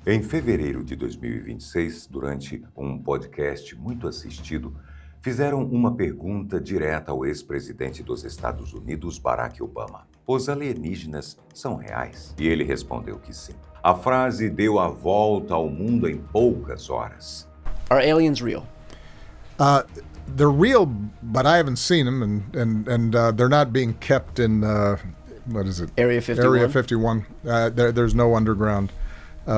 Em fevereiro de 2026, durante um podcast muito assistido, fizeram uma pergunta direta ao ex-presidente dos Estados Unidos, Barack Obama. Os alienígenas são reais? E ele respondeu que sim. A frase deu a volta ao mundo em poucas horas. Are aliens real? They're real, but I haven't seen them, and they're not being kept in what is it? Area 51? Area 51. There's no underground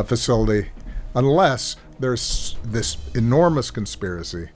facility, unless there's this enormous conspiracy,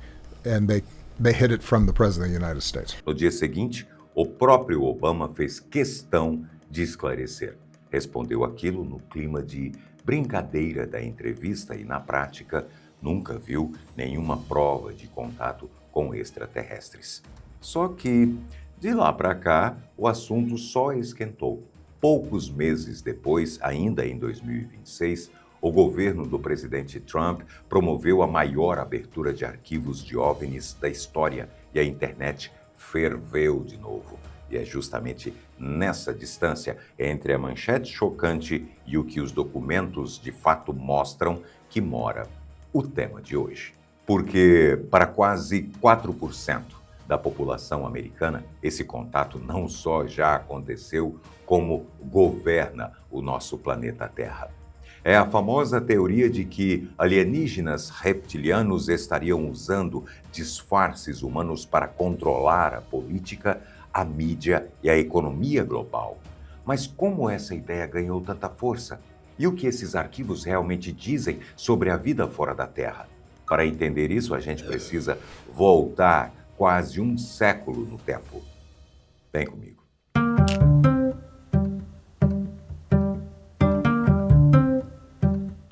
and they hid it from the President of the United States. No dia seguinte, o próprio Obama fez questão de esclarecer. Respondeu aquilo no clima de brincadeira da entrevista e, na prática, nunca viu nenhuma prova de contato com extraterrestres. Só que, de lá para cá, o assunto só esquentou. Poucos meses depois, ainda em 2026, o governo do presidente Trump promoveu a maior abertura de arquivos de OVNIs da história e a internet ferveu de novo. E é justamente nessa distância entre a manchete chocante e o que os documentos de fato mostram que mora o tema de hoje. Porque para quase 4% da população americana, esse contato não só já aconteceu, como governa o nosso planeta Terra. É a famosa teoria de que alienígenas reptilianos estariam usando disfarces humanos para controlar a política, a mídia e a economia global. Mas como essa ideia ganhou tanta força? E o que esses arquivos realmente dizem sobre a vida fora da Terra? Para entender isso, a gente precisa voltar quase um século no tempo. Vem comigo.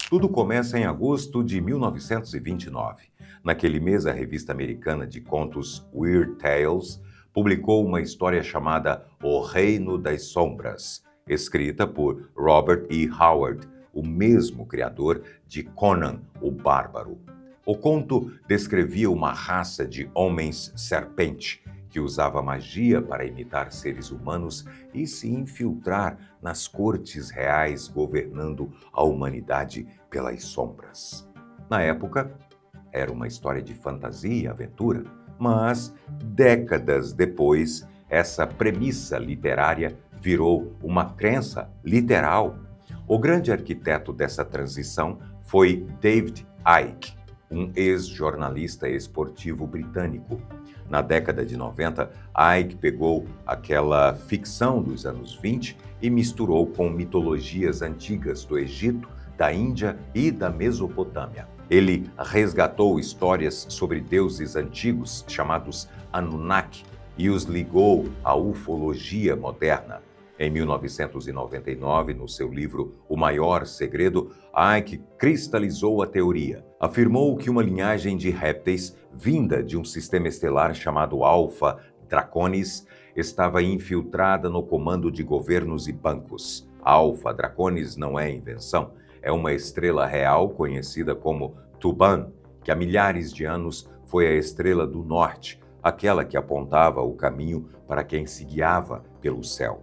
Tudo começa em agosto de 1929. Naquele mês, a revista americana de contos Weird Tales publicou uma história chamada O Reino das Sombras, escrita por Robert E. Howard, o mesmo criador de Conan o Bárbaro. O conto descrevia uma raça de homens-serpente que usava magia para imitar seres humanos e se infiltrar nas cortes reais, governando a humanidade pelas sombras. Na época, era uma história de fantasia e aventura, mas décadas depois, essa premissa literária virou uma crença literal. O grande arquiteto dessa transição foi David Icke, um ex-jornalista esportivo britânico. Na década de 90, Icke pegou aquela ficção dos anos 20 e misturou com mitologias antigas do Egito, da Índia e da Mesopotâmia. Ele resgatou histórias sobre deuses antigos, chamados Anunnaki, e os ligou à ufologia moderna. Em 1999, no seu livro O Maior Segredo, Icke cristalizou a teoria. Afirmou que uma linhagem de répteis, vinda de um sistema estelar chamado Alpha Draconis, estava infiltrada no comando de governos e bancos. Alpha Draconis não é invenção, é uma estrela real conhecida como Tuban, que há milhares de anos foi a estrela do norte, aquela que apontava o caminho para quem se guiava pelo céu.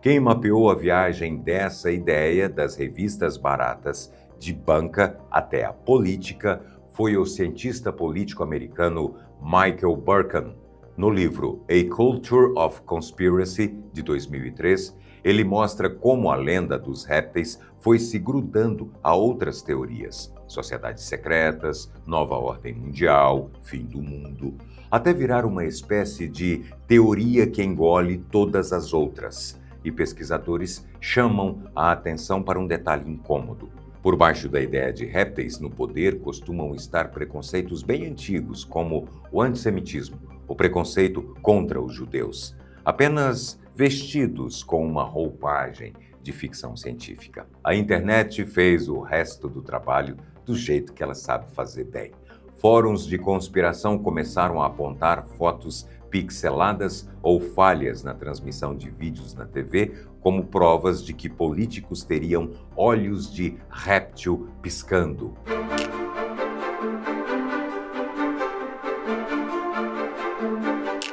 Quem mapeou a viagem dessa ideia das revistas baratas, de banca até a política, foi o cientista político americano Michael Burkan. No livro A Culture of Conspiracy, de 2003, ele mostra como a lenda dos répteis foi se grudando a outras teorias, sociedades secretas, nova ordem mundial, fim do mundo, até virar uma espécie de teoria que engole todas as outras. E pesquisadores chamam a atenção para um detalhe incômodo. Por baixo da ideia de répteis no poder costumam estar preconceitos bem antigos, como o antissemitismo, o preconceito contra os judeus, apenas vestidos com uma roupagem de ficção científica. A internet fez o resto do trabalho do jeito que ela sabe fazer bem. Fóruns de conspiração começaram a apontar fotos pixeladas ou falhas na transmissão de vídeos na TV como provas de que políticos teriam olhos de réptil piscando.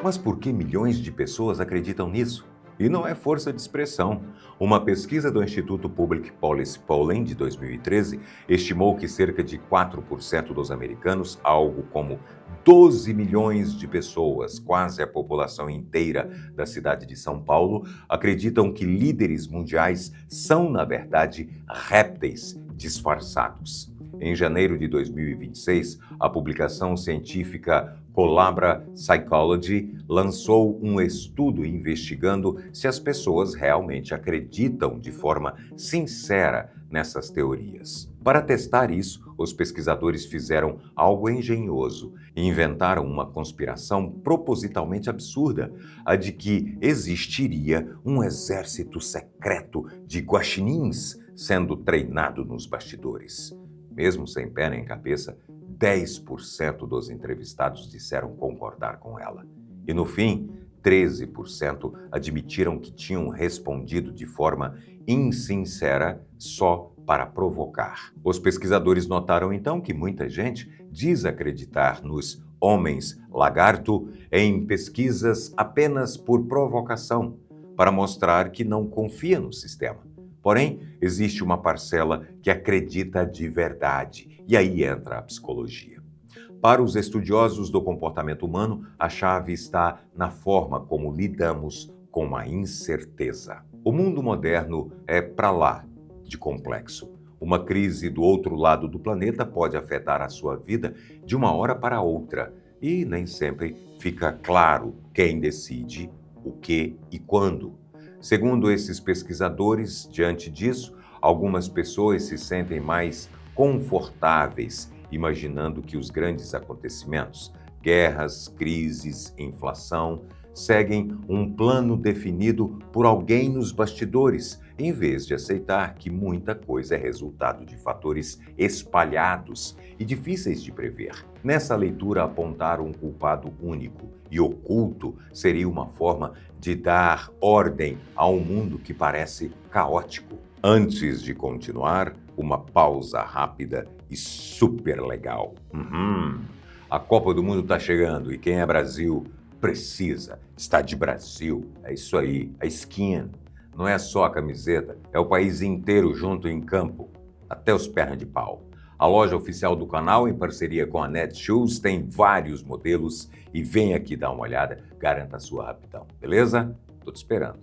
Mas por que milhões de pessoas acreditam nisso? E não é força de expressão. Uma pesquisa do Instituto Public Policy Polling de 2013 estimou que cerca de 4% dos americanos, algo como 12 milhões de pessoas, quase a população inteira da cidade de São Paulo, acreditam que líderes mundiais são, na verdade, répteis disfarçados. Em janeiro de 2026, a publicação científica Collabra Psychology lançou um estudo investigando se as pessoas realmente acreditam de forma sincera nessas teorias. Para testar isso, os pesquisadores fizeram algo engenhoso e inventaram uma conspiração propositalmente absurda, a de que existiria um exército secreto de guaxinins sendo treinado nos bastidores. Mesmo sem pé nem cabeça, 10% dos entrevistados disseram concordar com ela. E no fim, 13% admitiram que tinham respondido de forma insincera só para provocar. Os pesquisadores notaram então que muita gente diz acreditar nos homens lagarto em pesquisas apenas por provocação, para mostrar que não confia no sistema. Porém, existe uma parcela que acredita de verdade, e aí entra a psicologia. Para os estudiosos do comportamento humano, a chave está na forma como lidamos com a incerteza. O mundo moderno é para lá de complexo. Uma crise do outro lado do planeta pode afetar a sua vida de uma hora para outra, e nem sempre fica claro quem decide, o que e quando. Segundo esses pesquisadores, diante disso, algumas pessoas se sentem mais confortáveis imaginando que os grandes acontecimentos, guerras, crises, inflação, seguem um plano definido por alguém nos bastidores, em vez de aceitar que muita coisa é resultado de fatores espalhados e difíceis de prever. Nessa leitura, apontar um culpado único e oculto seria uma forma de dar ordem a um mundo que parece caótico. Antes de continuar, uma pausa rápida e super legal. A Copa do Mundo está chegando e quem é Brasil precisa estar de Brasil. É isso aí, a skin. Não é só a camiseta, é o país inteiro junto em campo, até os pernas de pau. A loja oficial do canal, em parceria com a Netshoes, tem vários modelos e vem aqui dar uma olhada, garanta a sua rapidão, beleza? Tô te esperando.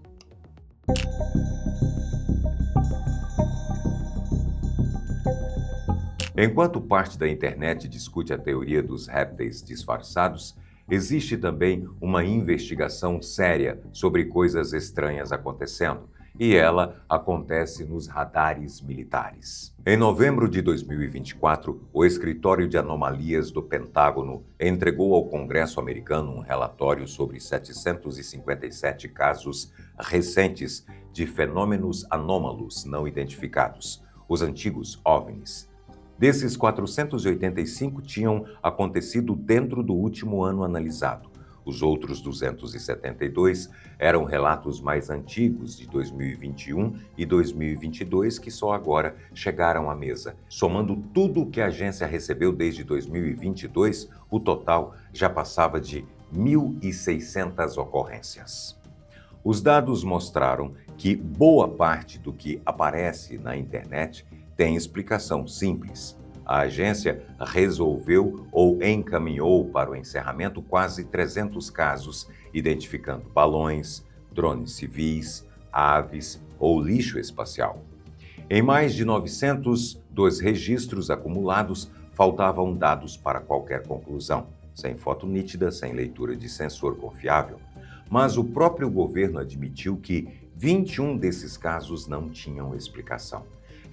Enquanto parte da internet discute a teoria dos répteis disfarçados, existe também uma investigação séria sobre coisas estranhas acontecendo, e ela acontece nos radares militares. Em novembro de 2024, o Escritório de Anomalias do Pentágono entregou ao Congresso americano um relatório sobre 757 casos recentes de fenômenos anômalos não identificados, os antigos OVNIs. Desses, 485 tinham acontecido dentro do último ano analisado. Os outros 272 eram relatos mais antigos, de 2021 e 2022, que só agora chegaram à mesa. Somando tudo o que a agência recebeu desde 2022, o total já passava de 1.600 ocorrências. Os dados mostraram que boa parte do que aparece na internet tem explicação simples. A agência resolveu ou encaminhou para o encerramento quase 300 casos, identificando balões, drones civis, aves ou lixo espacial. Em mais de 900 dos registros acumulados, faltavam dados para qualquer conclusão, sem foto nítida, sem leitura de sensor confiável. Mas o próprio governo admitiu que 21 desses casos não tinham explicação.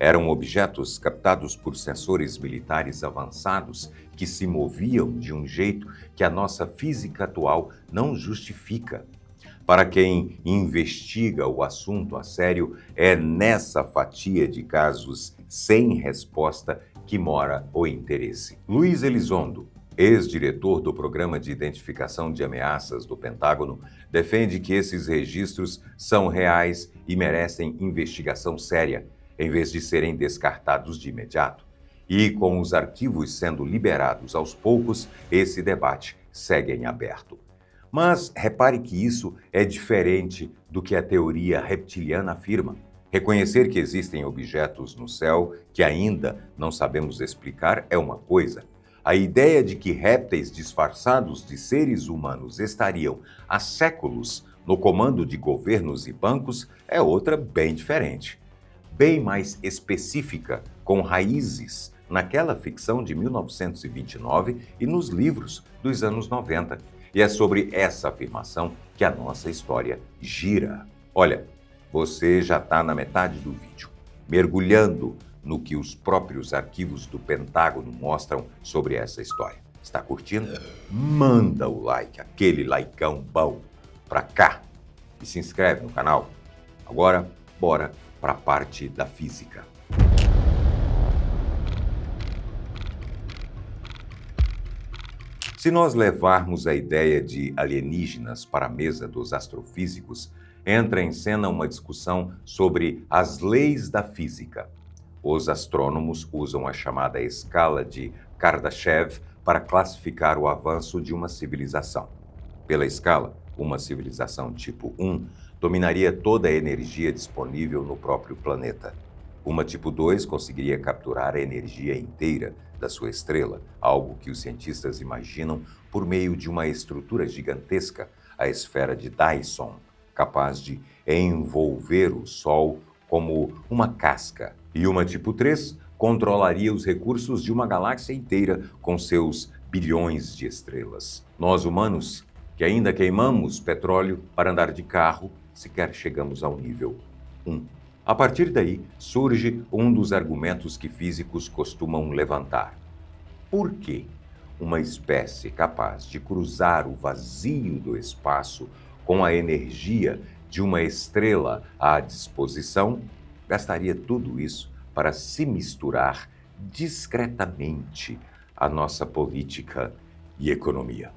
Eram objetos captados por sensores militares avançados que se moviam de um jeito que a nossa física atual não justifica. Para quem investiga o assunto a sério, é nessa fatia de casos sem resposta que mora o interesse. Luiz Elizondo, ex-diretor do Programa de Identificação de Ameaças do Pentágono, defende que esses registros são reais e merecem investigação séria, em vez de serem descartados de imediato. E com os arquivos sendo liberados aos poucos, esse debate segue em aberto. Mas repare que isso é diferente do que a teoria reptiliana afirma. Reconhecer que existem objetos no céu que ainda não sabemos explicar é uma coisa. A ideia de que répteis disfarçados de seres humanos estariam há séculos no comando de governos e bancos é outra bem diferente. Bem mais específica, com raízes naquela ficção de 1929 e nos livros dos anos 90. E é sobre essa afirmação que a nossa história gira. Olha, você já está na metade do vídeo, mergulhando no que os próprios arquivos do Pentágono mostram sobre essa história. Está curtindo? Manda o like, aquele likeão bom, pra cá e se inscreve no canal. Agora, bora para a parte da física. Se nós levarmos a ideia de alienígenas para a mesa dos astrofísicos, entra em cena uma discussão sobre as leis da física. Os astrônomos usam a chamada escala de Kardashev para classificar o avanço de uma civilização. Pela escala, uma civilização tipo 1 dominaria toda a energia disponível no próprio planeta. Uma tipo 2 conseguiria capturar a energia inteira da sua estrela, algo que os cientistas imaginam por meio de uma estrutura gigantesca, a esfera de Dyson, capaz de envolver o Sol como uma casca. E uma tipo 3 controlaria os recursos de uma galáxia inteira com seus bilhões de estrelas. Nós, humanos, que ainda queimamos petróleo para andar de carro, sequer chegamos ao nível 1. A partir daí, surge um dos argumentos que físicos costumam levantar. Por que uma espécie capaz de cruzar o vazio do espaço com a energia de uma estrela à disposição gastaria tudo isso para se misturar discretamente à nossa política e economia?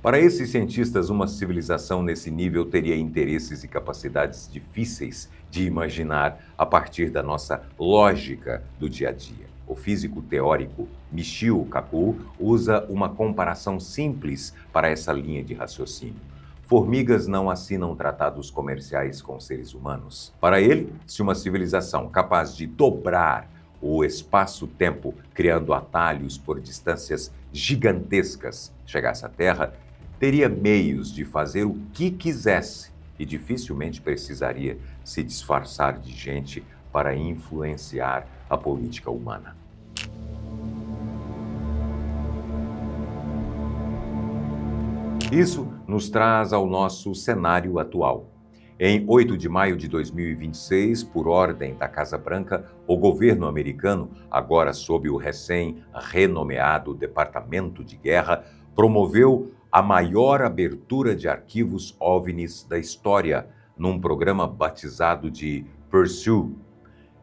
Para esses cientistas, uma civilização nesse nível teria interesses e capacidades difíceis de imaginar a partir da nossa lógica do dia a dia. O físico teórico Michio Kaku usa uma comparação simples para essa linha de raciocínio. Formigas não assinam tratados comerciais com seres humanos. Para ele, se uma civilização capaz de dobrar o espaço-tempo, criando atalhos por distâncias gigantescas, chegasse à Terra, teria meios de fazer o que quisesse e dificilmente precisaria se disfarçar de gente para influenciar a política humana. Isso nos traz ao nosso cenário atual. Em 8 de maio de 2026, por ordem da Casa Branca, o governo americano, agora sob o recém-renomeado Departamento de Guerra, promoveu a maior abertura de arquivos OVNIs da história, num programa batizado de Pursuit.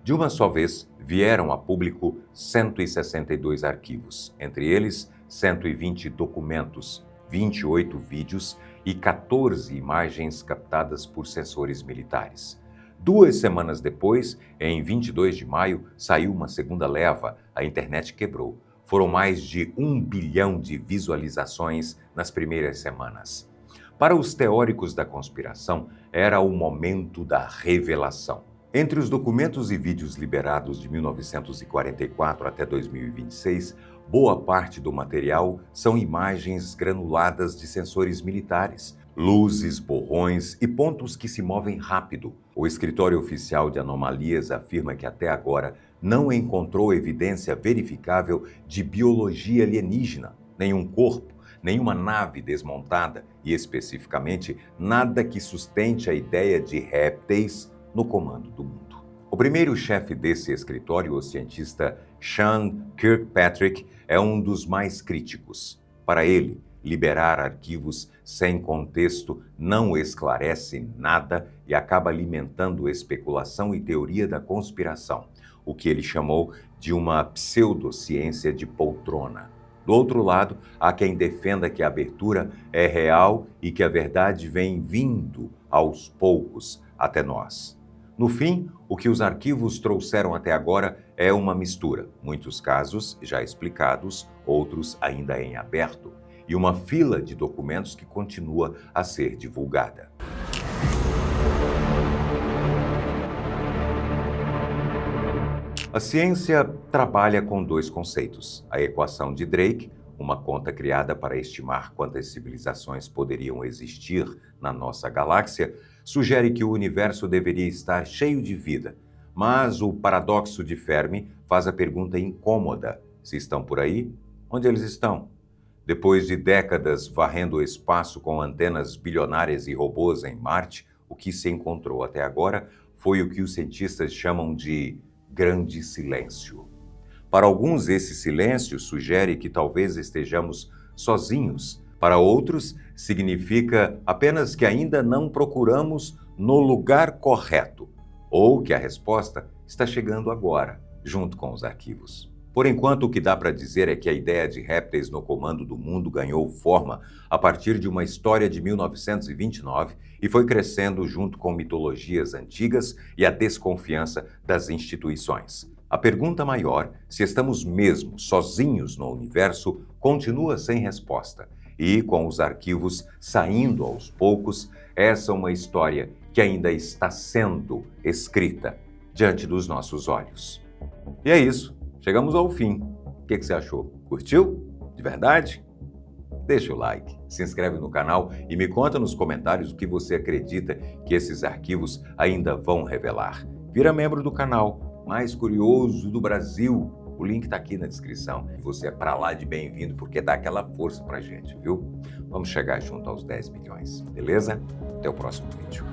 De uma só vez, vieram a público 162 arquivos, entre eles 120 documentos, 28 vídeos e 14 imagens captadas por sensores militares. 2 semanas depois, em 22 de maio, saiu uma segunda leva, a internet quebrou. Foram mais de 1 bilhão de visualizações nas primeiras semanas. Para os teóricos da conspiração, era o momento da revelação. Entre os documentos e vídeos liberados de 1944 até 2026, boa parte do material são imagens granuladas de sensores militares, luzes, borrões e pontos que se movem rápido. O Escritório Oficial de Anomalias afirma que até agora não encontrou evidência verificável de biologia alienígena, nenhum corpo, nenhuma nave desmontada e, especificamente, nada que sustente a ideia de répteis no comando do mundo. O primeiro chefe desse escritório, o cientista Sean Kirkpatrick, é um dos mais críticos. Para ele, liberar arquivos sem contexto não esclarece nada e acaba alimentando especulação e teoria da conspiração, o que ele chamou de uma pseudociência de poltrona. Do outro lado, há quem defenda que a abertura é real e que a verdade vem vindo aos poucos até nós. No fim, o que os arquivos trouxeram até agora é uma mistura, muitos casos já explicados, outros ainda em aberto, e uma fila de documentos que continua a ser divulgada. A ciência trabalha com dois conceitos: a equação de Drake, uma conta criada para estimar quantas civilizações poderiam existir na nossa galáxia, sugere que o universo deveria estar cheio de vida. Mas o paradoxo de Fermi faz a pergunta incômoda: se estão por aí, onde eles estão? Depois de décadas varrendo o espaço com antenas bilionárias e robôs em Marte, o que se encontrou até agora foi o que os cientistas chamam de grande silêncio. Para alguns, esse silêncio sugere que talvez estejamos sozinhos. Para outros, significa apenas que ainda não procuramos no lugar correto, ou que a resposta está chegando agora, junto com os arquivos. Por enquanto, o que dá para dizer é que a ideia de répteis no comando do mundo ganhou forma a partir de uma história de 1929 e foi crescendo junto com mitologias antigas e a desconfiança das instituições. A pergunta maior, se estamos mesmo sozinhos no universo, continua sem resposta. E, com os arquivos saindo aos poucos, essa é uma história que ainda está sendo escrita diante dos nossos olhos. E é isso. Chegamos ao fim. O que você achou? Curtiu? De verdade? Deixa o like, se inscreve no canal e me conta nos comentários o que você acredita que esses arquivos ainda vão revelar. Vira membro do canal mais curioso do Brasil. O link está aqui na descrição. Você é pra lá de bem-vindo porque dá aquela força pra gente, viu? Vamos chegar junto aos 10 milhões, beleza? Até o próximo vídeo.